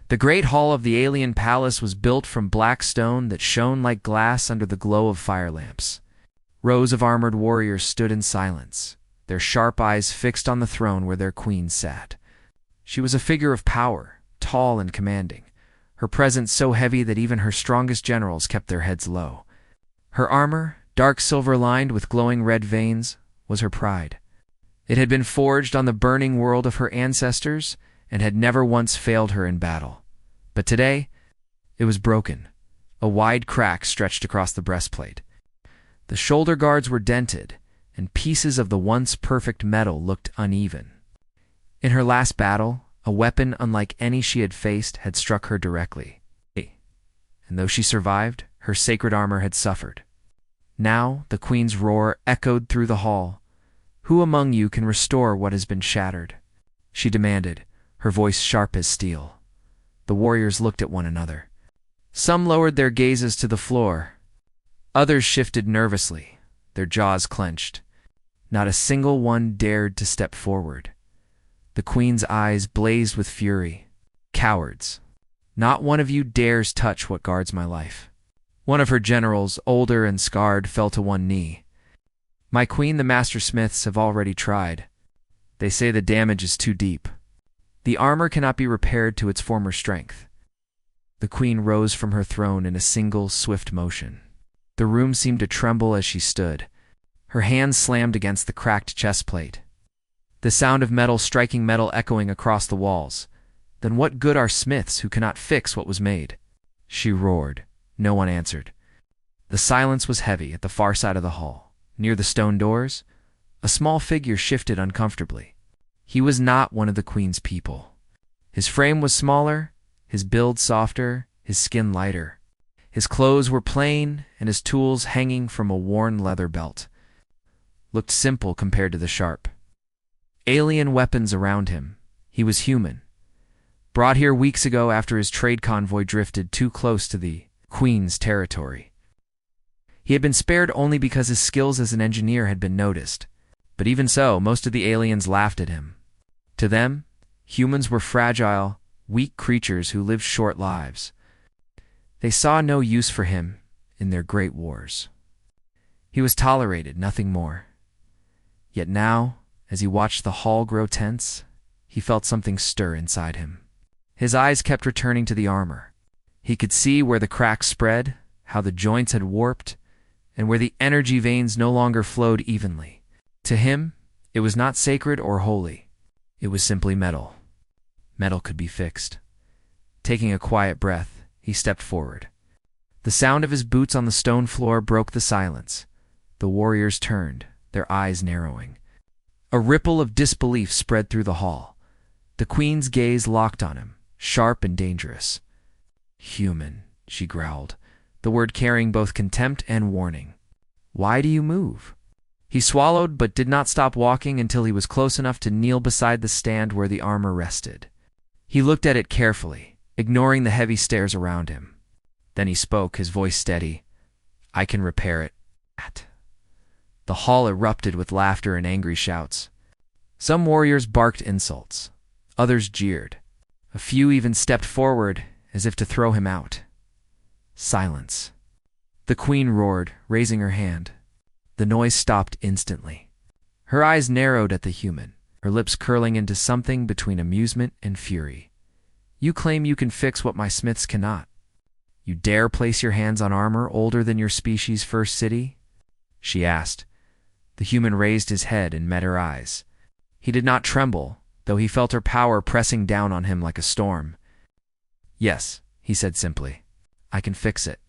The great hall of the alien palace was built from black stone that shone like glass under the glow of fire lamps. Rows of armored warriors stood in silence, their sharp eyes fixed on the throne where their queen sat. She was a figure of power, tall and commanding, her presence so heavy that even her strongest generals kept their heads low. Her armor, dark silver-lined with glowing red veins, was her pride. It had been forged on the burning world of her ancestors and had never once failed her in battle. But today, it was broken. A wide crack stretched across the breastplate. The shoulder guards were dented, and pieces of the once perfect metal looked uneven. In her last battle, a weapon unlike any she had faced had struck her directly. And though she survived, her sacred armor had suffered. Now the queen's roar echoed through the hall. "Who among you can restore what has been shattered?" she demanded, her voice sharp as steel. The warriors looked at one another. Some lowered their gazes to the floor. Others shifted nervously, their jaws clenched. Not a single one dared to step forward. The queen's eyes blazed with fury. "Cowards! Not one of you dares touch what guards my life." One of her generals, older and scarred, fell to one knee. "My queen, the master smiths have already tried. They say the damage is too deep. The armor cannot be repaired to its former strength." The queen rose from her throne in a single, swift motion. The room seemed to tremble as she stood. Her hands slammed against the cracked chest plate. The sound of metal striking metal echoing across the walls. "Then what good are smiths who cannot fix what was made?" she roared. No one answered. The silence was heavy at the far side of the hall. Near the stone doors, a small figure shifted uncomfortably. He was not one of the queen's people. His frame was smaller, his build softer, his skin lighter. His clothes were plain, and his tools hanging from a worn leather belt. Looked simple compared to the sharp alien weapons around him. He was human. Brought here weeks ago after his trade convoy drifted too close to the queen's territory. He had been spared only because his skills as an engineer had been noticed. But even so, most of the aliens laughed at him. To them, humans were fragile, weak creatures who lived short lives. They saw no use for him in their great wars. He was tolerated, nothing more. Yet now, as he watched the hall grow tense, he felt something stir inside him. His eyes kept returning to the armor. He could see where the cracks spread, how the joints had warped, and where the energy veins no longer flowed evenly. To him, it was not sacred or holy. It was simply metal. Metal could be fixed. Taking a quiet breath, he stepped forward. The sound of his boots on the stone floor broke the silence. The warriors turned, their eyes narrowing. A ripple of disbelief spread through the hall. The queen's gaze locked on him, sharp and dangerous. "Human," she growled, the word carrying both contempt and warning. "Why do you move?" He swallowed but did not stop walking until he was close enough to kneel beside the stand where the armor rested. He looked at it carefully, ignoring the heavy stares around him. Then he spoke, his voice steady. "I can repair it." The hall erupted with laughter and angry shouts. Some warriors barked insults. Others jeered. A few even stepped forward as if to throw him out. Silence. The queen roared, raising her hand. The noise stopped instantly. Her eyes narrowed at the human, her lips curling into something between amusement and fury. "You claim you can fix what my smiths cannot. You dare place your hands on armor older than your species' first city?" she asked. The human raised his head and met her eyes. He did not tremble, though he felt her power pressing down on him like a storm. "Yes," he said simply. "I can fix it."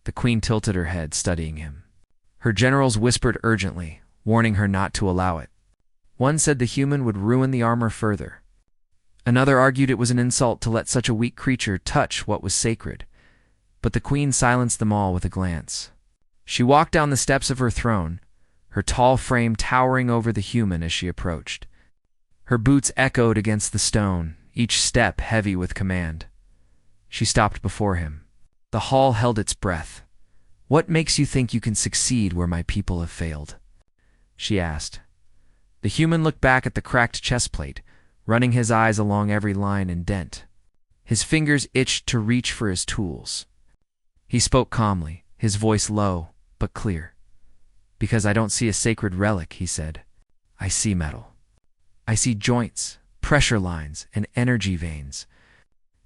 The queen tilted her head, studying him. Her generals whispered urgently, warning her not to allow it. One said the human would ruin the armor further. Another argued it was an insult to let such a weak creature touch what was sacred. But the queen silenced them all with a glance. She walked down the steps of her throne, her tall frame towering over the human as she approached. Her boots echoed against the stone, each step heavy with command. She stopped before him. The hall held its breath. "What makes you think you can succeed where my people have failed?" she asked. The human looked back at the cracked chest plate, running his eyes along every line and dent. His fingers itched to reach for his tools. He spoke calmly, his voice low but clear. "Because I don't see a sacred relic," he said. "I see metal. I see joints, pressure lines, and energy veins.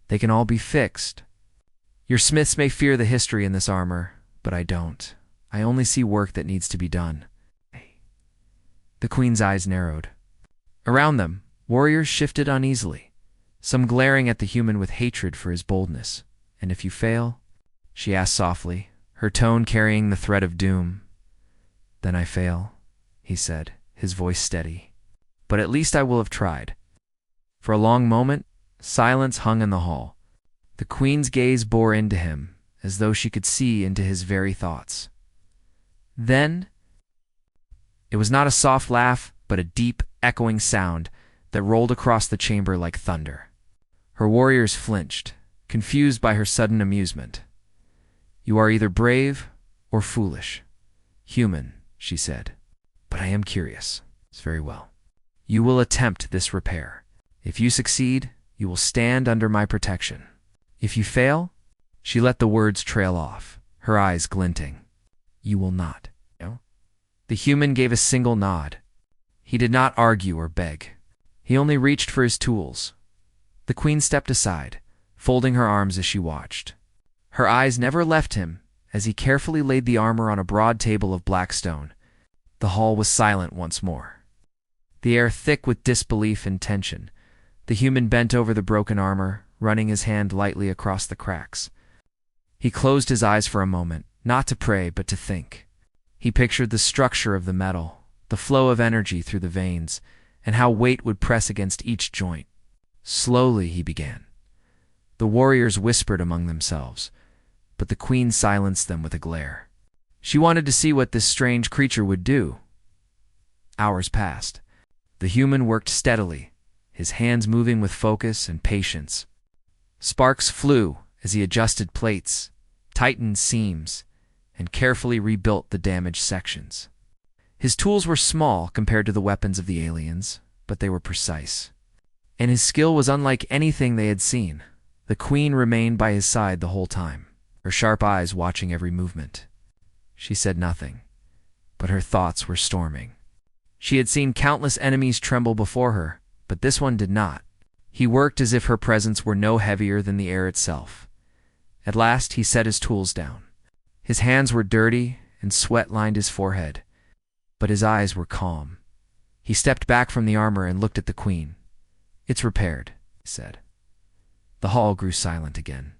They can all be fixed. Your smiths may fear the history in this armor, but I don't. I only see work that needs to be done." The queen's eyes narrowed. Around them, warriors shifted uneasily, some glaring at the human with hatred for his boldness. "And if you fail?" she asked softly, her tone carrying the threat of doom. "Then I fail," he said, his voice steady. "But at least I will have tried." For a long moment, silence hung in the hall. The queen's gaze bore into him, as though she could see into his very thoughts. Then, it was not a soft laugh, but a deep, echoing sound that rolled across the chamber like thunder. Her warriors flinched, confused by her sudden amusement. "You are either brave or foolish. Human," she said. "But I am curious." "It's very well. You will attempt this repair. If you succeed, you will stand under my protection. If you fail," she let the words trail off, her eyes glinting, "you will not." No? The human gave a single nod. He did not argue or beg. He only reached for his tools. The queen stepped aside, folding her arms as she watched. Her eyes never left him as he carefully laid the armor on a broad table of black stone. The hall was silent once more, the air thick with disbelief and tension. The human bent over the broken armor, running his hand lightly across the cracks. He closed his eyes for a moment, not to pray, but to think. He pictured the structure of the metal, the flow of energy through the veins, and how weight would press against each joint. Slowly he began. The warriors whispered among themselves, but the queen silenced them with a glare. She wanted to see what this strange creature would do. Hours passed. The human worked steadily, his hands moving with focus and patience. Sparks flew as he adjusted plates, tightened seams, and carefully rebuilt the damaged sections. His tools were small compared to the weapons of the aliens, but they were precise. And his skill was unlike anything they had seen. The queen remained by his side the whole time, her sharp eyes watching every movement. She said nothing, but her thoughts were storming. She had seen countless enemies tremble before her, but this one did not. He worked as if her presence were no heavier than the air itself. At last he set his tools down. His hands were dirty and sweat lined his forehead, but his eyes were calm. He stepped back from the armor and looked at the queen. "It's repaired," he said. The hall grew silent again.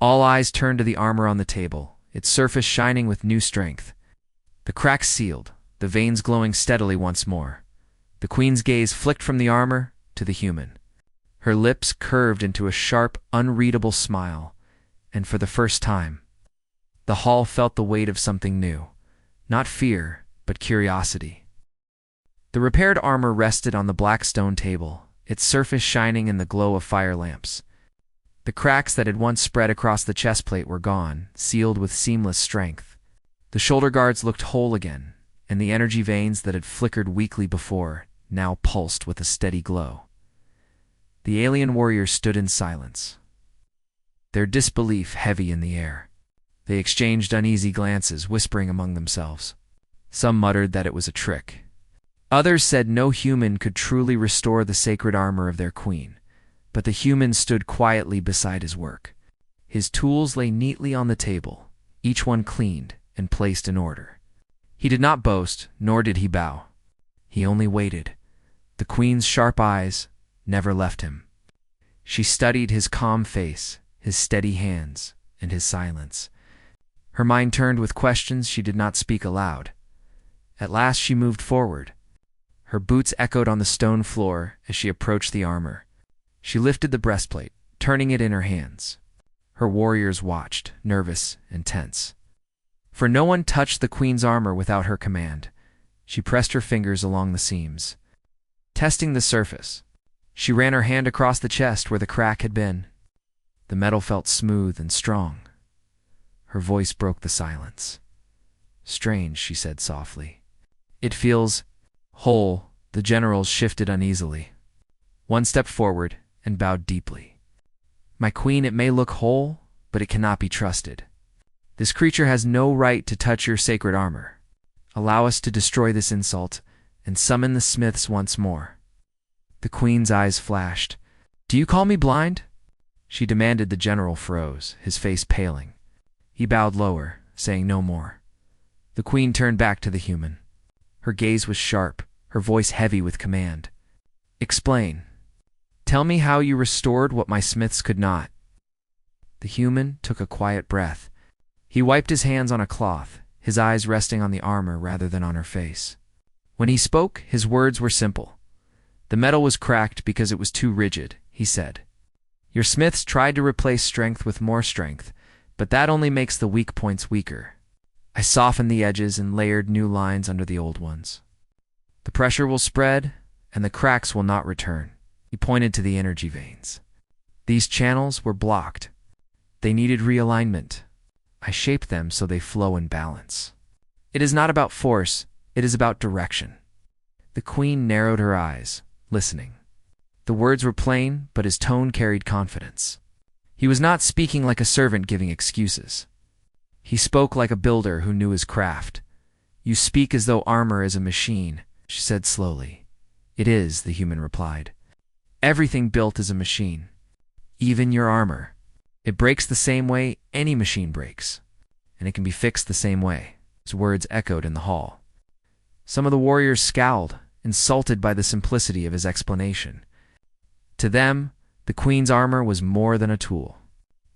All eyes turned to the armor on the table, its surface shining with new strength. The cracks sealed, the veins glowing steadily once more. The queen's gaze flicked from the armor to the human. Her lips curved into a sharp, unreadable smile, and for the first time, the hall felt the weight of something new, not fear, but curiosity. The repaired armor rested on the black stone table, its surface shining in the glow of fire lamps. The cracks that had once spread across the chest plate were gone, sealed with seamless strength. The shoulder guards looked whole again, and the energy veins that had flickered weakly before now pulsed with a steady glow. The alien warriors stood in silence, their disbelief heavy in the air. They exchanged uneasy glances, whispering among themselves. Some muttered that it was a trick. Others said no human could truly restore the sacred armor of their queen, but the human stood quietly beside his work. His tools lay neatly on the table, each one cleaned and placed in order. He did not boast, nor did he bow. He only waited. The queen's sharp eyes never left him. She studied his calm face, his steady hands, and his silence. Her mind turned with questions she did not speak aloud. At last she moved forward. Her boots echoed on the stone floor as she approached the armor. She lifted the breastplate, turning it in her hands. Her warriors watched, nervous and tense. For no one touched the queen's armor without her command. She pressed her fingers along the seams, testing the surface. She ran her hand across the chest where the crack had been. The metal felt smooth and strong. Her voice broke the silence. "Strange," she said softly. "It feels whole." The generals shifted uneasily. One stepped forward and bowed deeply. My queen, it may look whole, but it cannot be trusted. This creature has no right to touch your sacred armor. Allow us to destroy this insult and summon the smiths once more." The queen's eyes flashed. "Do you call me blind?" she demanded. The general froze, his face paling. He bowed lower, saying no more. The queen turned back to the human. Her gaze was sharp, her voice heavy with command. "Explain. Tell me how you restored what my smiths could not." The human took a quiet breath. He wiped his hands on a cloth, his eyes resting on the armor rather than on her face. When he spoke, his words were simple. "The metal was cracked because it was too rigid," he said. "Your smiths tried to replace strength with more strength, but that only makes the weak points weaker. I softened the edges and layered new lines under the old ones. The pressure will spread, and the cracks will not return." He pointed to the energy veins. "These channels were blocked. They needed realignment. I shaped them so they flow in balance. It is not about force, it is about direction." The queen narrowed her eyes, listening. The words were plain, but his tone carried confidence. He was not speaking like a servant giving excuses. He spoke like a builder who knew his craft. "You speak as though armor is a machine," she said slowly. "It is," the human replied. "Everything built is a machine. Even your armor. It breaks the same way any machine breaks, and it can be fixed the same way." His words echoed in the hall. Some of the warriors scowled, insulted by the simplicity of his explanation. To them, the queen's armor was more than a tool.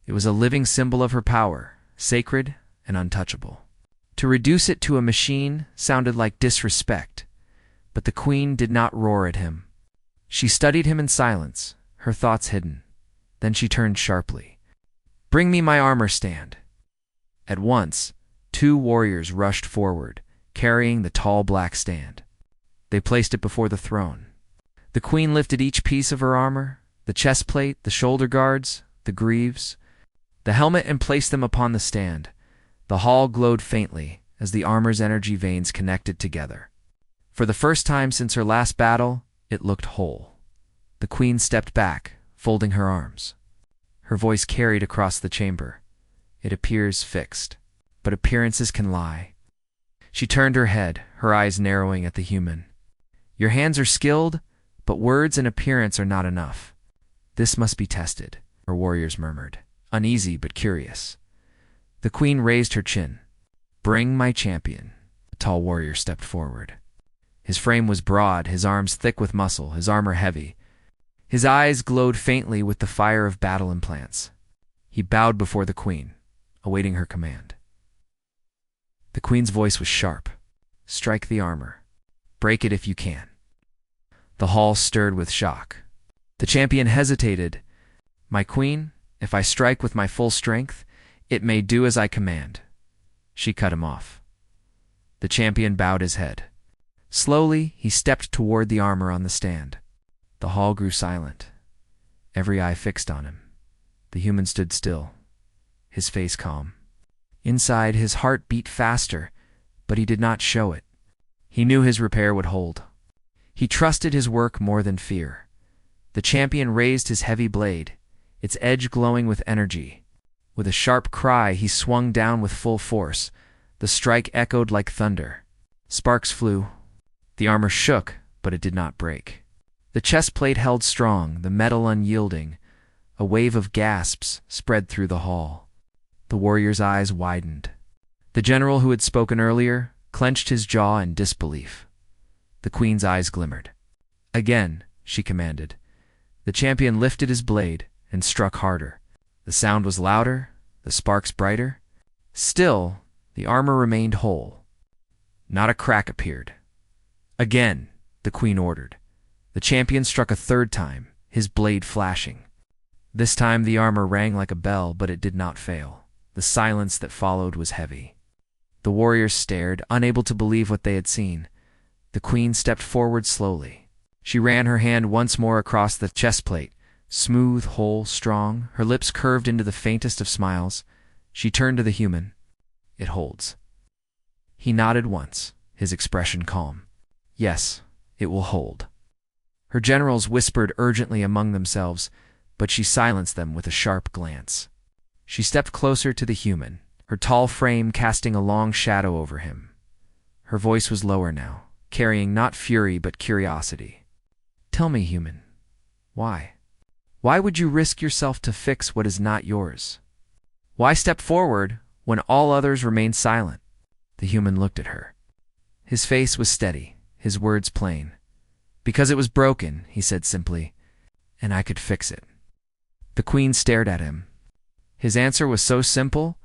It was a living symbol of her power, sacred and untouchable. To reduce it to a machine sounded like disrespect, but the queen did not roar at him. She studied him in silence, her thoughts hidden. Then she turned sharply. "Bring me my armor stand." At once, 2 warriors rushed forward, carrying the tall black stand. They placed it before the throne. The queen lifted each piece of her armor, the chest plate, the shoulder guards, the greaves, the helmet, and placed them upon the stand. The hall glowed faintly as the armor's energy veins connected together. For the first time since her last battle, it looked whole. The queen stepped back, folding her arms. Her voice carried across the chamber. "It appears fixed, but appearances can lie." She turned her head, her eyes narrowing at the human. "Your hands are skilled, but words and appearance are not enough. This must be tested," her warriors murmured, uneasy but curious. The queen raised her chin. "Bring my champion." The tall warrior stepped forward. His frame was broad, his arms thick with muscle, his armor heavy. His eyes glowed faintly with the fire of battle implants. He bowed before the queen, awaiting her command. The queen's voice was sharp. "Strike the armor. Break it if you can." The hall stirred with shock. The champion hesitated. "My queen, if I strike with my full strength, it may do as I command." She cut him off. The champion bowed his head. Slowly, he stepped toward the armor on the stand. The hall grew silent, every eye fixed on him. The human stood still, his face calm. Inside, his heart beat faster, but he did not show it. He knew his repair would hold. He trusted his work more than fear. The champion raised his heavy blade, its edge glowing with energy. With a sharp cry, he swung down with full force. The strike echoed like thunder. Sparks flew. The armor shook, but it did not break. The chest plate held strong, the metal unyielding. A wave of gasps spread through the hall. The warrior's eyes widened. The general who had spoken earlier clenched his jaw in disbelief. The queen's eyes glimmered. "Again," she commanded. The champion lifted his blade and struck harder. The sound was louder, the sparks brighter. Still, the armor remained whole. Not a crack appeared. "Again," the queen ordered. The champion struck a third time, his blade flashing. This time the armor rang like a bell, but it did not fail. The silence that followed was heavy. The warriors stared, unable to believe what they had seen. The queen stepped forward slowly. She ran her hand once more across the chest plate, smooth, whole, strong, her lips curved into the faintest of smiles. She turned to the human. "It holds." He nodded once, his expression calm. "Yes, it will hold." Her generals whispered urgently among themselves, but she silenced them with a sharp glance. She stepped closer to the human, her tall frame casting a long shadow over him. Her voice was lower now, carrying not fury but curiosity. "Tell me, human, why? Why would you risk yourself to fix what is not yours? Why step forward when all others remain silent?" The human looked at her. His face was steady, his words plain. "Because it was broken," he said simply, "and I could fix it." The queen stared at him. His answer was so simple,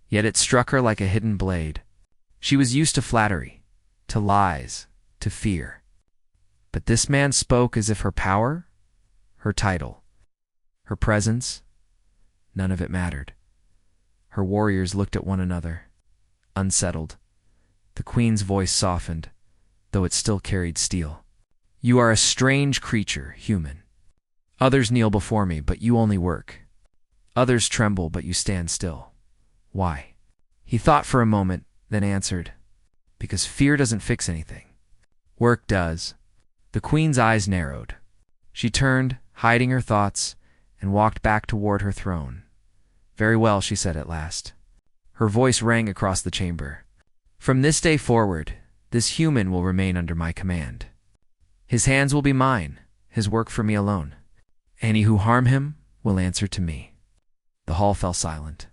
yet it struck her like a hidden blade. She was used to flattery, to lies, to fear. But this man spoke as if her power, her title, her presence, none of it mattered. Her warriors looked at one another, unsettled. The queen's voice softened, though it still carried steel. "You are a strange creature, human. Others kneel before me, but you only work. Others tremble, but you stand still. Why?" He thought for a moment, then answered, "Because fear doesn't fix anything. Work does." The queen's eyes narrowed. She turned, hiding her thoughts, and walked back toward her throne. "Very well," she said at last. Her voice rang across the chamber. "From this day forward, this human will remain under my command. His hands will be mine, his work for me alone. Any who harm him will answer to me." The hall fell silent.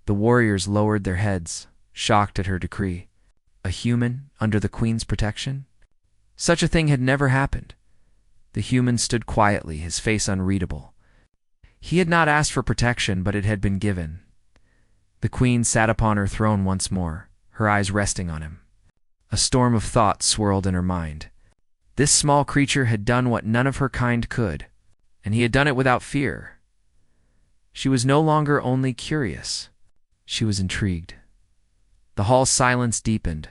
The warriors lowered their heads, shocked at her decree. A human under the queen's protection? Such a thing had never happened. The human stood quietly, his face unreadable. He had not asked for protection, but it had been given. The queen sat upon her throne once more, her eyes resting on him. A storm of thought swirled in her mind. This small creature had done what none of her kind could, and he had done it without fear. She was no longer only curious. She was intrigued. The hall's silence deepened,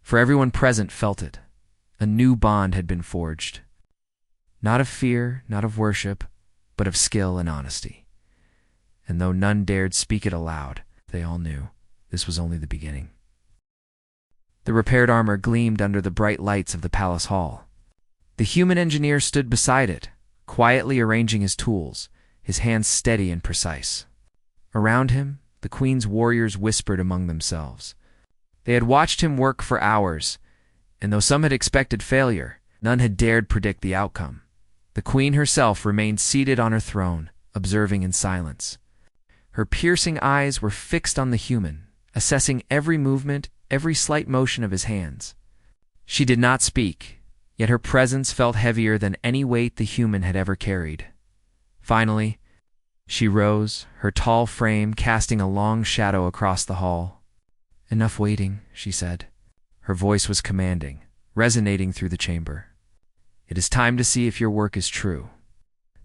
for everyone present felt it. A new bond had been forged. Not of fear, not of worship, but of skill and honesty. And though none dared speak it aloud, they all knew this was only the beginning. The repaired armor gleamed under the bright lights of the palace hall. The human engineer stood beside it, quietly arranging his tools, his hands steady and precise. Around him, the queen's warriors whispered among themselves. They had watched him work for hours, and though some had expected failure, none had dared predict the outcome. The queen herself remained seated on her throne, observing in silence. Her piercing eyes were fixed on the human, assessing every movement, every slight motion of his hands. She did not speak, yet her presence felt heavier than any weight the human had ever carried. Finally, she rose, her tall frame casting a long shadow across the hall. "Enough waiting," she said. Her voice was commanding, resonating through the chamber. "It is time to see if your work is true."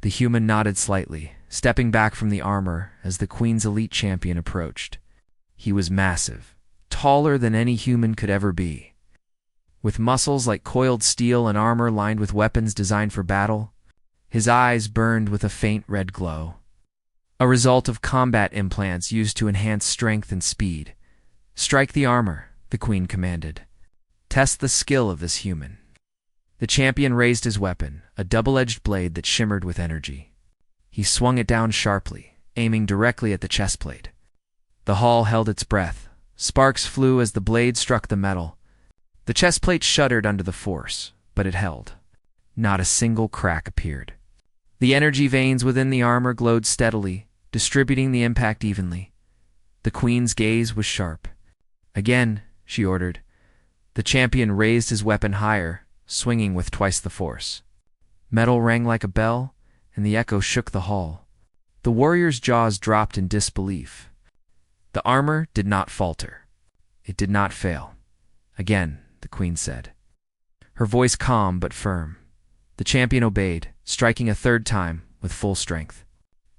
The human nodded slightly, stepping back from the armor as the queen's elite champion approached. He was massive, taller than any human could ever be. With muscles like coiled steel and armor lined with weapons designed for battle, his eyes burned with a faint red glow. A result of combat implants used to enhance strength and speed. "Strike the armor," the queen commanded. "Test the skill of this human." The champion raised his weapon, a double-edged blade that shimmered with energy. He swung it down sharply, aiming directly at the chestplate. The hall held its breath. Sparks flew as the blade struck the metal. The chestplate shuddered under the force, but it held. Not a single crack appeared. The energy veins within the armor glowed steadily, distributing the impact evenly. The queen's gaze was sharp. "Again," she ordered. The champion raised his weapon higher, swinging with twice the force. Metal rang like a bell, and the echo shook the hall. The warrior's jaws dropped in disbelief. The armor did not falter. It did not fail. "Again," the queen said, her voice calm but firm. The champion obeyed, striking a third time with full strength.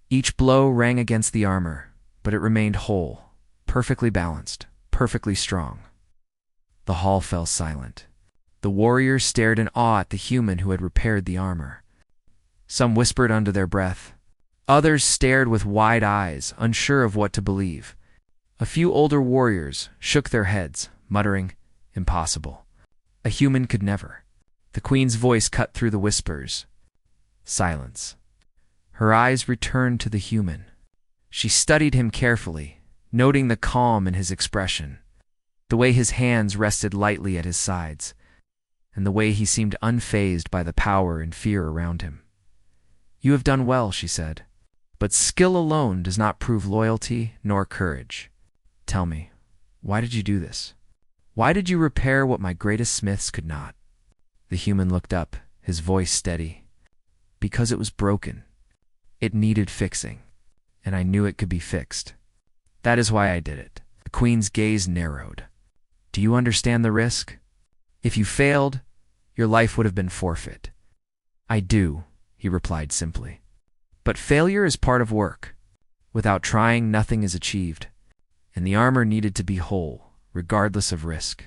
Each blow rang against the armor, but it remained whole, perfectly balanced, perfectly strong. The hall fell silent. The warriors stared in awe at the human who had repaired the armor. Some whispered under their breath. Others stared with wide eyes, unsure of what to believe. A few older warriors shook their heads, muttering, "Impossible. A human could never." The queen's voice cut through the whispers. Silence. Her eyes returned to the human. She studied him carefully, noting the calm in his expression, the way his hands rested lightly at his sides, and the way he seemed unfazed by the power and fear around him. "You have done well," she said, "but skill alone does not prove loyalty nor courage. Tell me, why did you do this? Why did you repair what my greatest smiths could not?" The human looked up, his voice steady. "Because it was broken. It needed fixing, and I knew it could be fixed. That is why I did it." The queen's gaze narrowed. "Do you understand the risk? If you failed, your life would have been forfeit." "I do," he replied simply. "But failure is part of work. Without trying, nothing is achieved, and the armor needed to be whole, regardless of risk."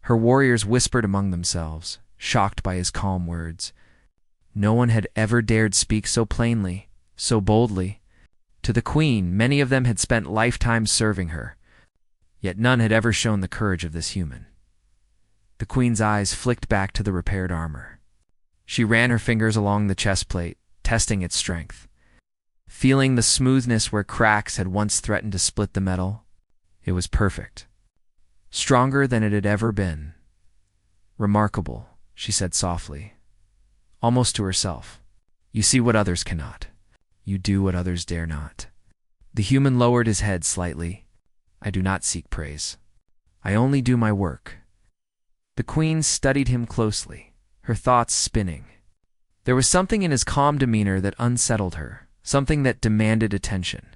Her warriors whispered among themselves, shocked by his calm words. No one had ever dared speak so plainly, so boldly. To the queen, many of them had spent lifetimes serving her, yet none had ever shown the courage of this human. The queen's eyes flicked back to the repaired armor. She ran her fingers along the chest plate, testing its strength. Feeling the smoothness where cracks had once threatened to split the metal, it was perfect. Stronger than it had ever been. "Remarkable," she said softly, almost to herself. "You see what others cannot. You do what others dare not." The human lowered his head slightly. "I do not seek praise. I only do my work." The queen studied him closely, her thoughts spinning. There was something in his calm demeanor that unsettled her, something that demanded attention.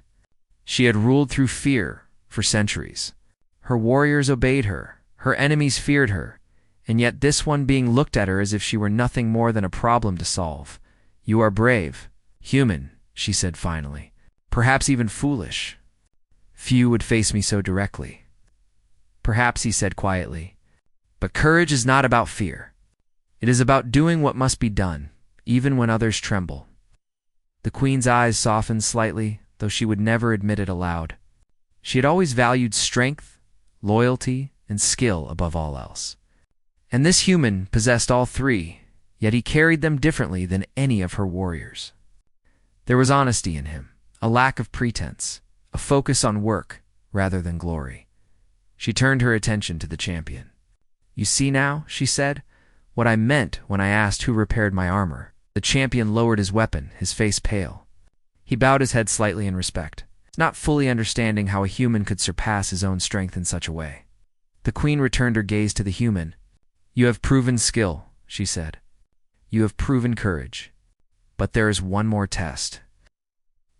She had ruled through fear for centuries. Her warriors obeyed her, her enemies feared her, and yet this one being looked at her as if she were nothing more than a problem to solve. "You are brave, human," she said finally, "perhaps even foolish. Few would face me so directly." "Perhaps," he said quietly, "but courage is not about fear. It is about doing what must be done, even when others tremble." The queen's eyes softened slightly, though she would never admit it aloud. She had always valued strength, loyalty, and skill above all else. And this human possessed all three, yet he carried them differently than any of her warriors. There was honesty in him, a lack of pretense, a focus on work rather than glory. She turned her attention to the champion. "You see now," she said, "what I meant when I asked who repaired my armor." The champion lowered his weapon, his face pale. He bowed his head slightly in respect, not fully understanding how a human could surpass his own strength in such a way. The queen returned her gaze to the human. "You have proven skill," she said. "You have proven courage. But there is one more test."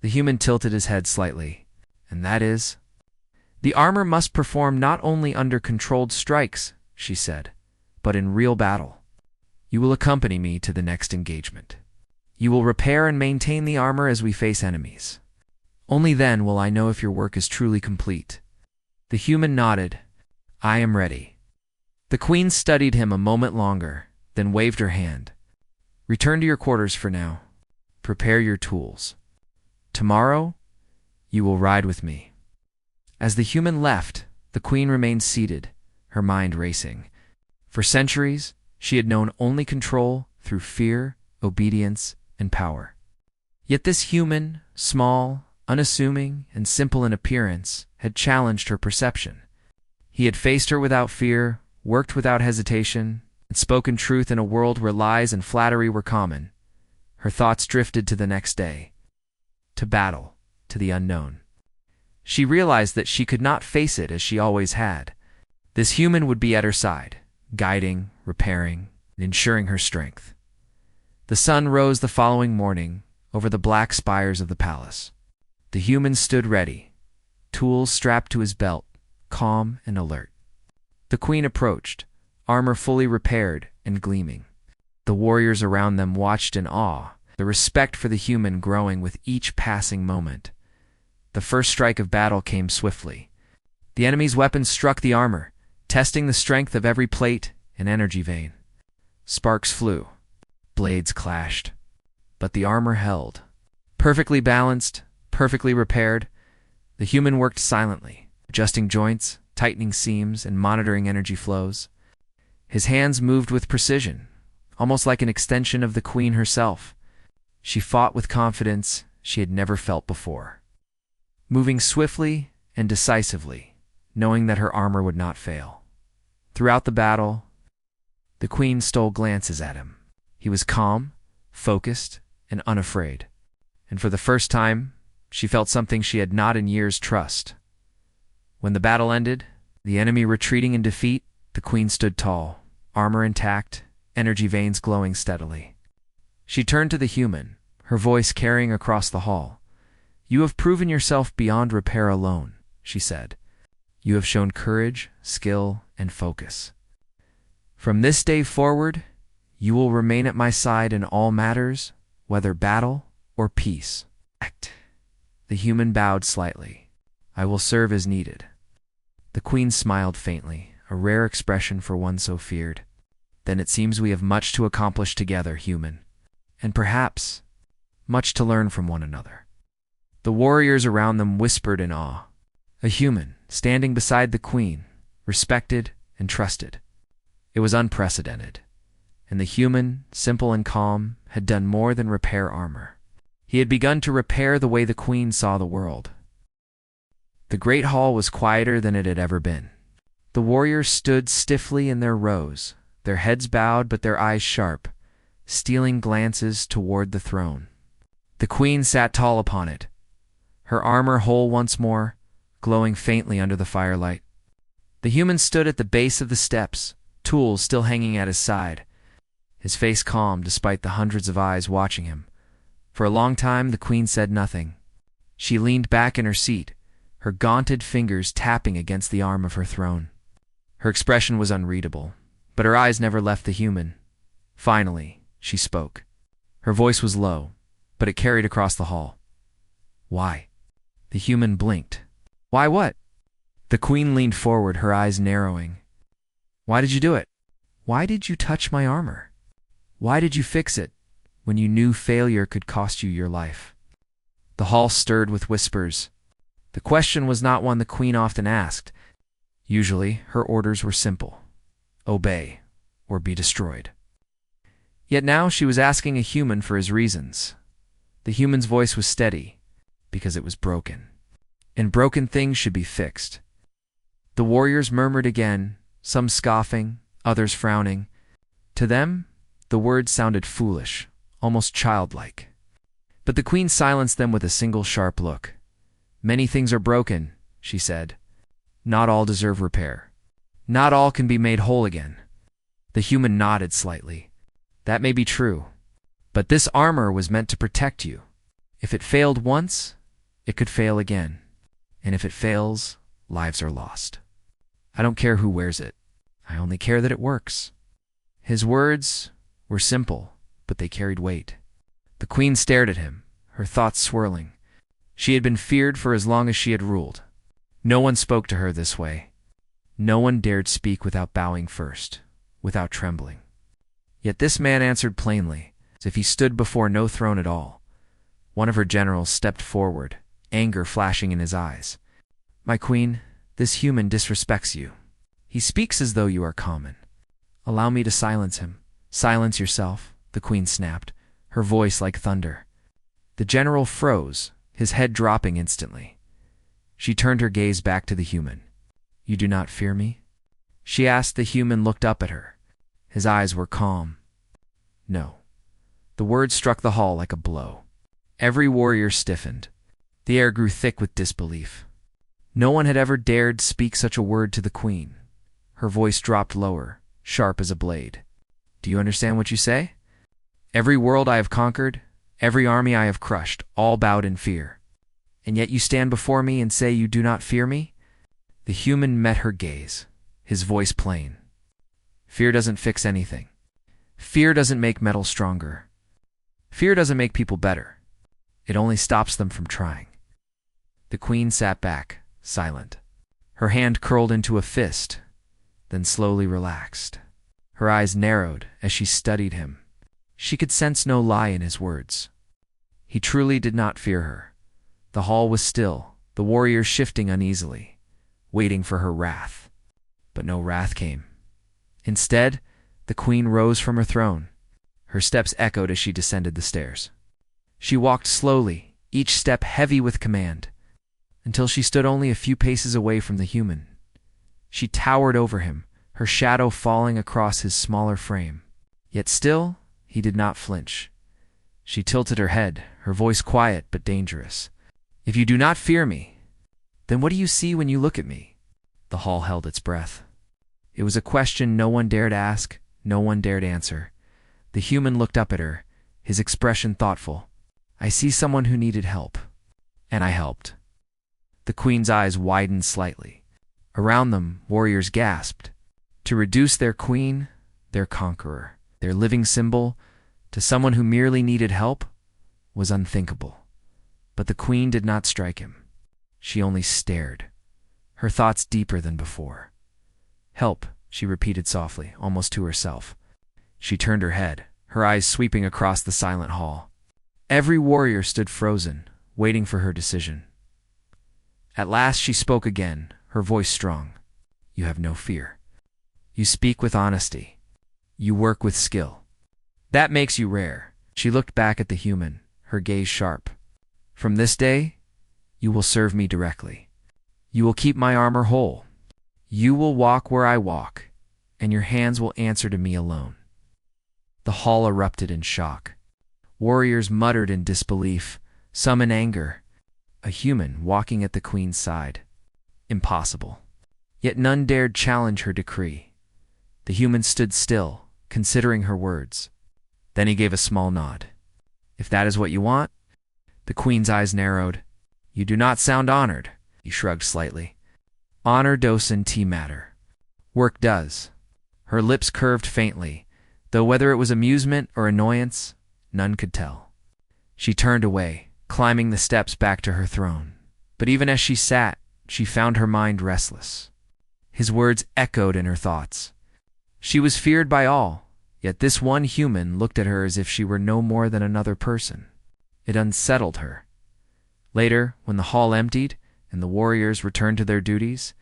The human tilted his head slightly. "And that is?" "The armor must perform not only under controlled strikes," she said, "but in real battle. You will accompany me to the next engagement. You will repair and maintain the armor as we face enemies. Only then will I know if your work is truly complete." The human nodded. "I am ready." The queen studied him a moment longer, then waved her hand. "Return to your quarters for now. Prepare your tools. Tomorrow, you will ride with me." As the human left, the queen remained seated, her mind racing. For centuries, she had known only control through fear, obedience, and power. Yet this human, small, unassuming, and simple in appearance, had challenged her perception. He had faced her without fear, worked without hesitation, and spoken truth in a world where lies and flattery were common. Her thoughts drifted to the next day, to battle, to the unknown. She realized that she could not face it as she always had. This human would be at her side, guiding, repairing, and ensuring her strength. The sun rose the following morning over the black spires of the palace. The human stood ready, tools strapped to his belt, calm and alert. The queen approached, armor fully repaired and gleaming. The warriors around them watched in awe, the respect for the human growing with each passing moment. The first strike of battle came swiftly. The enemy's weapons struck the armor, testing the strength of every plate and energy vein. Sparks flew. Blades clashed. But the armor held. Perfectly balanced, perfectly repaired, the human worked silently, adjusting joints, tightening seams, and monitoring energy flows. His hands moved with precision, almost like an extension of the queen herself. She fought with confidence she had never felt before, moving swiftly and decisively, knowing that her armor would not fail. Throughout the battle, the queen stole glances at him. He was calm, focused, and unafraid. And for the first time, she felt something she had not in years: trust. When the battle ended, the enemy retreating in defeat, the queen stood tall, armor intact, energy veins glowing steadily. She turned to the human, her voice carrying across the hall. "You have proven yourself beyond repair alone," she said. "You have shown courage, skill, and focus. From this day forward, you will remain at my side in all matters, whether battle or peace." The human bowed slightly. "I will serve as needed." The queen smiled faintly, a rare expression for one so feared. "Then it seems we have much to accomplish together, human, and perhaps much to learn from one another." The warriors around them whispered in awe. A human, standing beside the queen, respected and trusted. It was unprecedented. And the human, simple and calm, had done more than repair armor. He had begun to repair the way the queen saw the world. The great hall was quieter than it had ever been. The warriors stood stiffly in their rows, their heads bowed but their eyes sharp, stealing glances toward the throne. The queen sat tall upon it, her armor whole once more, glowing faintly under the firelight. The human stood at the base of the steps, tools still hanging at his side, his face calm despite the hundreds of eyes watching him. For a long time the queen said nothing. She leaned back in her seat, her gaunted fingers tapping against the arm of her throne. Her expression was unreadable, but her eyes never left the human. Finally, she spoke. Her voice was low, but it carried across the hall. "Why?" The human blinked. "Why what?" The queen leaned forward, her eyes narrowing. "Why did you do it? Why did you touch my armor? Why did you fix it when you knew failure could cost you your life?" The hall stirred with whispers. The question was not one the queen often asked. Usually, her orders were simple: obey or be destroyed. Yet now she was asking a human for his reasons. The human's voice was steady, because it was broken. And broken things should be fixed. The warriors murmured again, some scoffing, others frowning. To them, the words sounded foolish, almost childlike. But the queen silenced them with a single sharp look. "Many things are broken," she said. "Not all deserve repair. Not all can be made whole again." The human nodded slightly. "That may be true, but this armor was meant to protect you. If it failed once, it could fail again. And if it fails, lives are lost. I don't care who wears it. I only care that it works." His words were simple, but they carried weight. The queen stared at him, her thoughts swirling. She had been feared for as long as she had ruled. No one spoke to her this way. No one dared speak without bowing first, without trembling. Yet this man answered plainly, as if he stood before no throne at all. One of her generals stepped forward, anger flashing in his eyes. "My queen, this human disrespects you. He speaks as though you are common. Allow me to silence him." "Silence yourself," the queen snapped, her voice like thunder. The general froze, his head dropping instantly. She turned her gaze back to the human. "You do not fear me?" she asked. The human looked up at her. His eyes were calm. "No." The words struck the hall like a blow. Every warrior stiffened. The air grew thick with disbelief. No one had ever dared speak such a word to the queen. Her voice dropped lower, sharp as a blade. "Do you understand what you say? Every world I have conquered, every army I have crushed, all bowed in fear. And yet you stand before me and say you do not fear me?" The human met her gaze, his voice plain. "Fear doesn't fix anything. Fear doesn't make metal stronger. Fear doesn't make people better. It only stops them from trying." The queen sat back, silent. Her hand curled into a fist, then slowly relaxed. Her eyes narrowed as she studied him. She could sense no lie in his words. He truly did not fear her. The hall was still, the warriors shifting uneasily, waiting for her wrath. But no wrath came. Instead, the queen rose from her throne. Her steps echoed as she descended the stairs. She walked slowly, each step heavy with command, until she stood only a few paces away from the human. She towered over him, her shadow falling across his smaller frame. Yet still, he did not flinch. She tilted her head, her voice quiet but dangerous. "If you do not fear me, then what do you see when you look at me?" The hall held its breath. It was a question no one dared ask, no one dared answer. The human looked up at her, his expression thoughtful. "I see someone who needed help, and I helped." The queen's eyes widened slightly. Around them, warriors gasped. To reduce their queen, their conqueror, their living symbol, to someone who merely needed help, was unthinkable. But the queen did not strike him. She only stared, her thoughts deeper than before. "Help," she repeated softly, almost to herself. She turned her head, her eyes sweeping across the silent hall. Every warrior stood frozen, waiting for her decision. At last she spoke again, her voice strong. "You have no fear. You speak with honesty. You work with skill. That makes you rare." She looked back at the human, her gaze sharp. "From this day, you will serve me directly. You will keep my armor whole. You will walk where I walk, and your hands will answer to me alone." The hall erupted in shock. Warriors muttered in disbelief, some in anger. A human walking at the queen's side. Impossible. Yet none dared challenge her decree. The human stood still, considering her words. Then he gave a small nod. "If that is what you want?" The queen's eyes narrowed. "You do not sound honored." He shrugged slightly. "Honor doesn't matter. Work does." Her lips curved faintly, though whether it was amusement or annoyance, none could tell. She turned away, climbing the steps back to her throne. But even as she sat, she found her mind restless. His words echoed in her thoughts. She was feared by all, yet this one human looked at her as if she were no more than another person. It unsettled her. Later, when the hall emptied and the warriors returned to their duties,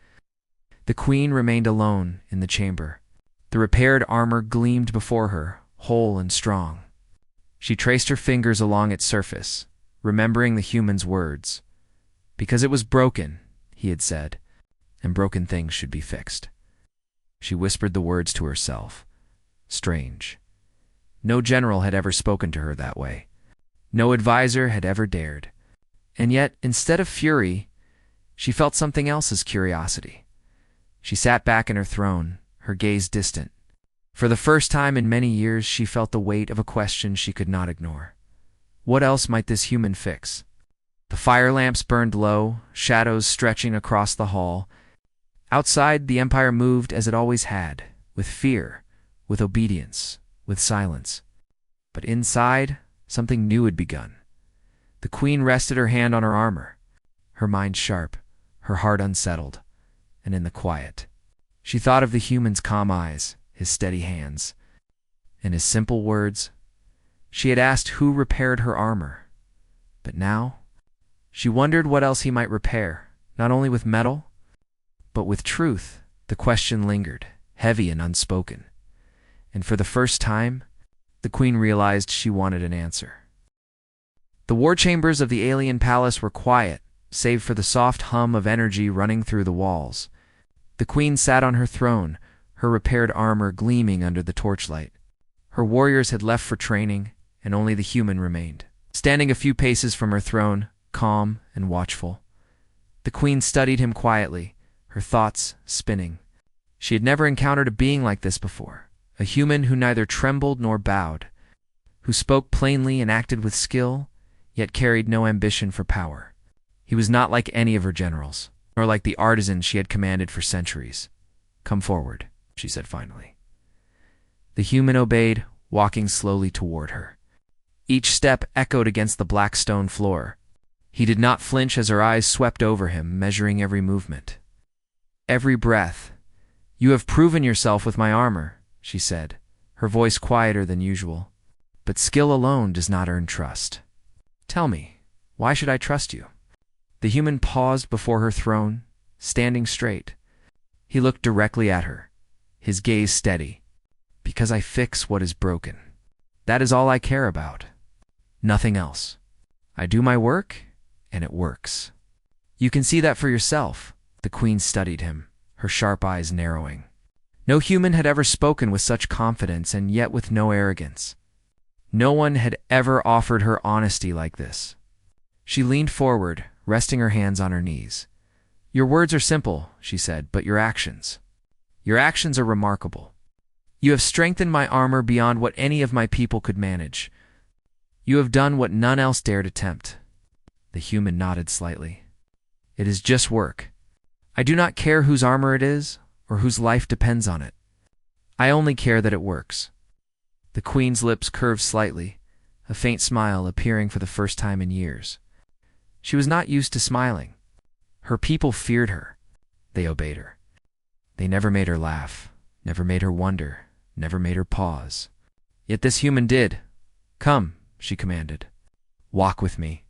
the queen remained alone in the chamber. The repaired armor gleamed before her, whole and strong. She traced her fingers along its surface, remembering the human's words. Because it was broken, he had said, and broken things should be fixed. She whispered the words to herself. Strange. No general had ever spoken to her that way. No advisor had ever dared. And yet, instead of fury, she felt something else's curiosity. She sat back in her throne, her gaze distant. For the first time in many years, she felt the weight of a question she could not ignore. What else might this human fix? The fire lamps burned low, shadows stretching across the hall. Outside, the empire moved as it always had, with fear, with obedience, with silence. But inside, something new had begun. The queen rested her hand on her armor, her mind sharp, her heart unsettled, and in the quiet, she thought of the human's calm eyes, his steady hands, and his simple words. She had asked who repaired her armor, but now she wondered what else he might repair, not only with metal, but with truth. The question lingered, heavy and unspoken, and for the first time, the queen realized she wanted an answer. The war chambers of the alien palace were quiet, save for the soft hum of energy running through the walls. The queen sat on her throne, her repaired armor gleaming under the torchlight. Her warriors had left for training, and only the human remained. Standing a few paces from her throne, calm and watchful, the queen studied him quietly, her thoughts spinning. She had never encountered a being like this before, a human who neither trembled nor bowed, who spoke plainly and acted with skill, yet carried no ambition for power. He was not like any of her generals, nor like the artisans she had commanded for centuries. "Come forward," she said finally. The human obeyed, walking slowly toward her. Each step echoed against the black stone floor. He did not flinch as her eyes swept over him, measuring every movement, every breath. "You have proven yourself with my armor," she said, her voice quieter than usual. "But skill alone does not earn trust. Tell me, why should I trust you?" The human paused before her throne, standing straight. He looked directly at her, his gaze steady. "Because I fix what is broken. That is all I care about. Nothing else." I do my work, and it works. You can see that for yourself. The queen studied him, her sharp eyes narrowing. No human had ever spoken with such confidence and yet with no arrogance. No one had ever offered her honesty like this. She leaned forward, resting her hands on her knees. Your words are simple, she said, but your actions are remarkable. You have strengthened my armor beyond what any of my people could manage. You have done what none else dared attempt. The human nodded slightly. It is just work. I do not care whose armor it is or whose life depends on it. I only care that it works. The queen's lips curved slightly, a faint smile appearing for the first time in years. She was not used to smiling. Her people feared her. They obeyed her. They never made her laugh, never made her wonder, never made her pause. Yet this human did. Come, she commanded. Walk with me.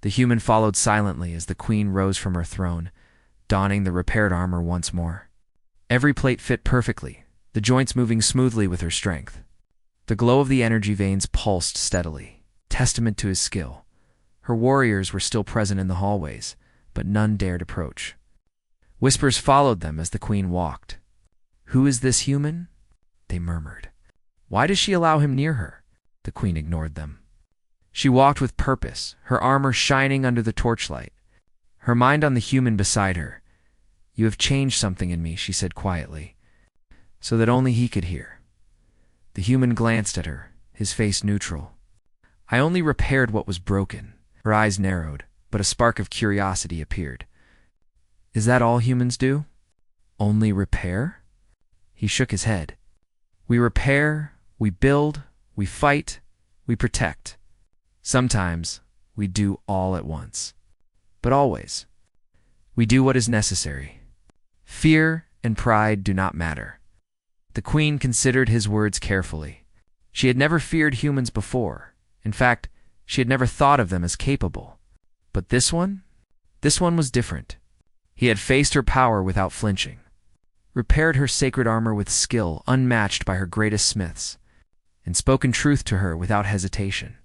The human followed silently as the queen rose from her throne, donning the repaired armor once more. Every plate fit perfectly, the joints moving smoothly with her strength. The glow of the energy veins pulsed steadily, testament to his skill. Her warriors were still present in the hallways, but none dared approach. Whispers followed them as the queen walked. Who is this human? They murmured. Why does she allow him near her? The queen ignored them. She walked with purpose, her armor shining under the torchlight, her mind on the human beside her. You have changed something in me, she said quietly, so that only he could hear. The human glanced at her, his face neutral. I only repaired what was broken. Her eyes narrowed, but a spark of curiosity appeared. Is that all humans do? Only repair? He shook his head. We repair, we build, we fight, we protect. Sometimes we do all at once. But always, we do what is necessary. Fear and pride do not matter. The queen considered his words carefully. She had never feared humans before. In fact, she had never thought of them as capable. But this one was different. He had faced her power without flinching, repaired her sacred armor with skill unmatched by her greatest smiths, and spoken truth to her without hesitation.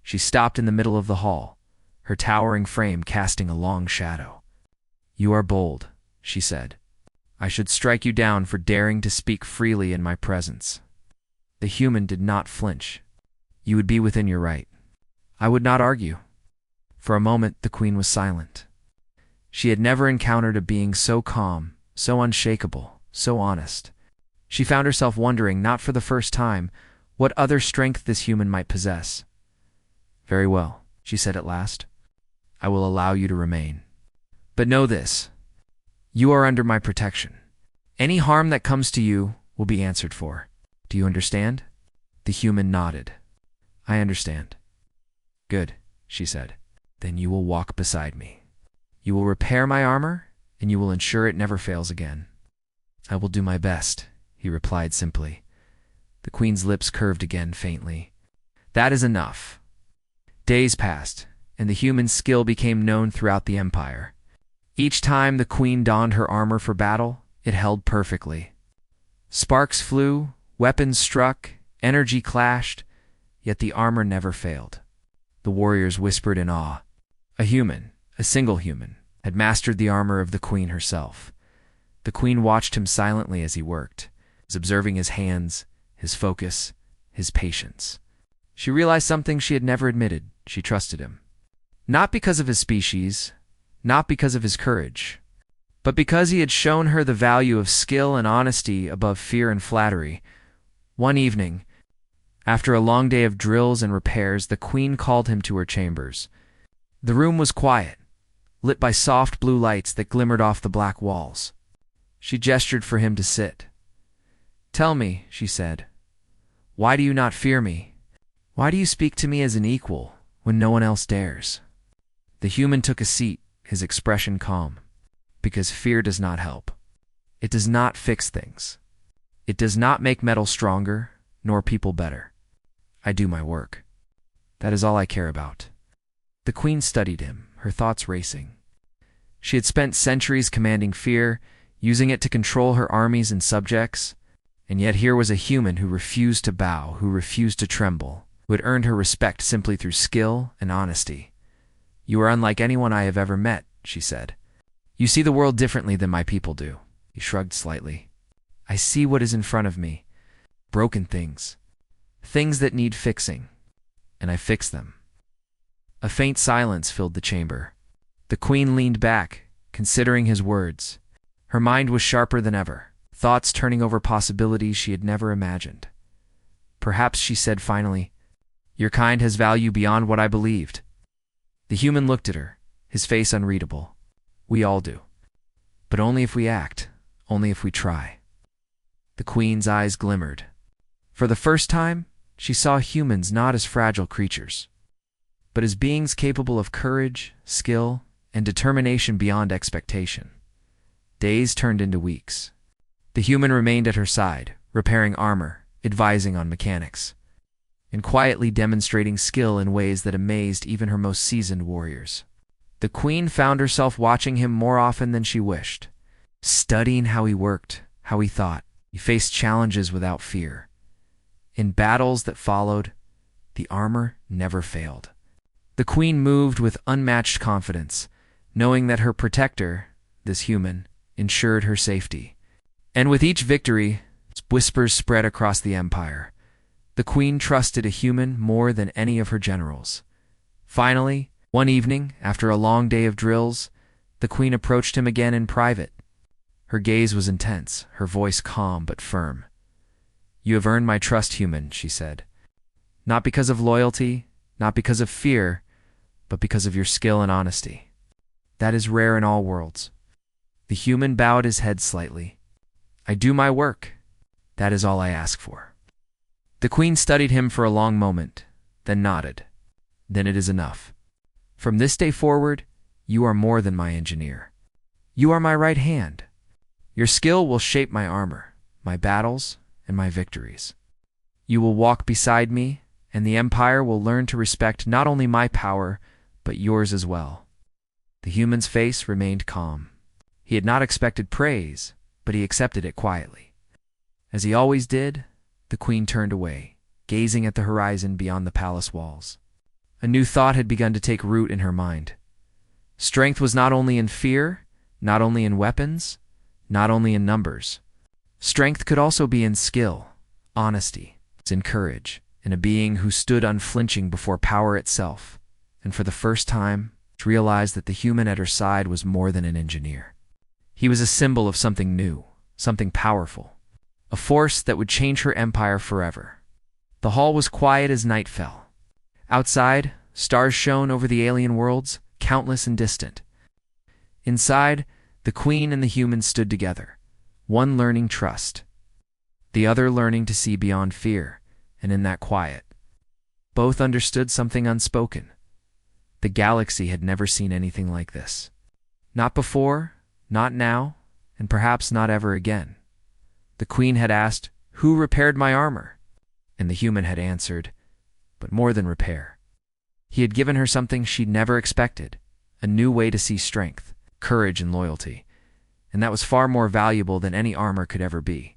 She stopped in the middle of the hall, her towering frame casting a long shadow. You are bold, she said. I should strike you down for daring to speak freely in my presence. The human did not flinch. You would be within your right. I would not argue. For a moment, the queen was silent. She had never encountered a being so calm, so unshakable, so honest. She found herself wondering, not for the first time, what other strength this human might possess. Very well, she said at last. I will allow you to remain. But know this. You are under my protection. Any harm that comes to you will be answered for. Do you understand? The human nodded. I understand. Good, she said. Then you will walk beside me. You will repair my armor, and you will ensure it never fails again. I will do my best, he replied simply. The queen's lips curved again faintly. That is enough. Days passed, and the human skill became known throughout the empire. Each time the queen donned her armor for battle, it held perfectly. Sparks flew, weapons struck, energy clashed, yet the armor never failed. The warriors whispered in awe. A human, a single human, had mastered the armor of the queen herself. The queen watched him silently as he worked, observing his hands, his focus, his patience. She realized something she had never admitted. She trusted him. Not because of his species, not because of his courage, but because he had shown her the value of skill and honesty above fear and flattery. One evening, after a long day of drills and repairs, the queen called him to her chambers. The room was quiet, lit by soft blue lights that glimmered off the black walls. She gestured for him to sit. Tell me, she said, why do you not fear me? Why do you speak to me as an equal when no one else dares? The human took a seat, his expression calm. Because fear does not help. It does not fix things. It does not make metal stronger, nor people better. I do my work. That is all I care about. The queen studied him, her thoughts racing. She had spent centuries commanding fear, using it to control her armies and subjects, and yet here was a human who refused to bow, who refused to tremble, who who had earned her respect simply through skill and honesty. "You are unlike anyone I have ever met," she said. "You see the world differently than my people do." He shrugged slightly. "I see what is in front of me. Broken things. Things that need fixing. And I fix them." A faint silence filled the chamber. The queen leaned back, considering his words. Her mind was sharper than ever, thoughts turning over possibilities she had never imagined. "Perhaps," she said finally, "your kind has value beyond what I believed." The human looked at her, his face unreadable. "We all do. But only if we act, only if we try." The queen's eyes glimmered. For the first time, she saw humans not as fragile creatures, but as beings capable of courage, skill, and determination beyond expectation. Days turned into weeks. The human remained at her side, repairing armor, advising on mechanics, and quietly demonstrating skill in ways that amazed even her most seasoned warriors. The queen found herself watching him more often than she wished, studying how he worked, how he thought. He faced challenges without fear. In battles that followed, the armor never failed. The queen moved with unmatched confidence, knowing that her protector, this human, ensured her safety. And with each victory, whispers spread across the empire. The queen trusted a human more than any of her generals. Finally, one evening, after a long day of drills, the queen approached him again in private. Her gaze was intense, her voice calm but firm. "You have earned my trust, human," she said. "Not because of loyalty, not because of fear, but because of your skill and honesty. That is rare in all worlds." The human bowed his head slightly. "I do my work. That is all I ask for." The queen studied him for a long moment, then nodded. "Then it is enough. From this day forward, you are more than my engineer. You are my right hand. Your skill will shape my armor, my battles, and my victories. You will walk beside me, and the empire will learn to respect not only my power, but yours as well." The human's face remained calm. He had not expected praise, but he accepted it quietly. As he always did, the queen turned away, gazing at the horizon beyond the palace walls. A new thought had begun to take root in her mind. Strength was not only in fear, not only in weapons, not only in numbers. Strength could also be in skill, honesty, in courage, in a being who stood unflinching before power itself, and for the first time, she realized that the human at her side was more than an engineer. He was a symbol of something new, something powerful, a force that would change her empire forever. The hall was quiet as night fell. Outside, stars shone over the alien worlds, countless and distant. Inside, the queen and the human stood together, one learning trust, the other learning to see beyond fear, and in that quiet, both understood something unspoken. The galaxy had never seen anything like this. Not before, not now, and perhaps not ever again. The queen had asked, "Who repaired my armor?" And the human had answered, "But more than repair." He had given her something she'd never expected, a new way to see strength, courage, and loyalty, and that was far more valuable than any armor could ever be.